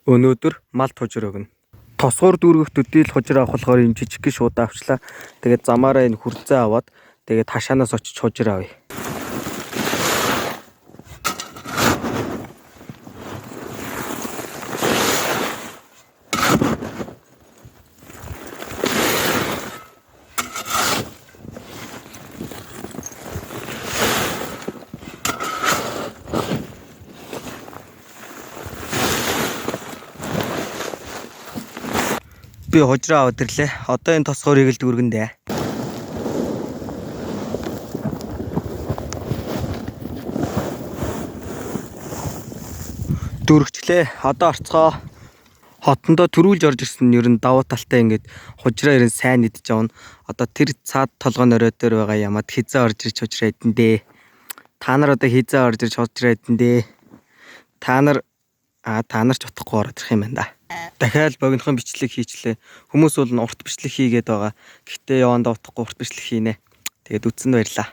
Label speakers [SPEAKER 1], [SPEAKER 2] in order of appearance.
[SPEAKER 1] Өнөөдөр мал хожир өгнө. Тосгоор дүүргэх төдийл хожир авах болохоор юм жижиг шуудаа авчлаа. Тэгээд замаараа энэ хүрцээ аваад тэгээд хашаанаас очиж хожир авъя. Би хожироо аваад ирлээ. Одоо энэ тосгоорыг л дүүргэндээ. Дүүргчлээ. Одоо орцгоо. Хотондоо төрүүлж орж ирсэн нь ер нь давуу талтай ингээд хожироо ирэн сайн идэж авна. Одоо тэр цаад толгойн орой дээр байгаа ямад хизээ орж ирж хожироо идэндээ. Та нар одоо хизээ орж ирж хожироо идэндээ. Та нар ч утахгүй ороод ирэх юм байна да. Дахиад богинохон бичлэг хийчлээ. Хүмүүс бол урт бичлэг хийгээд байгаа. Гэхдээ явандаа утахгүй урт бичлэг хийнэ. Тэгээд үтсэнд баярлаа.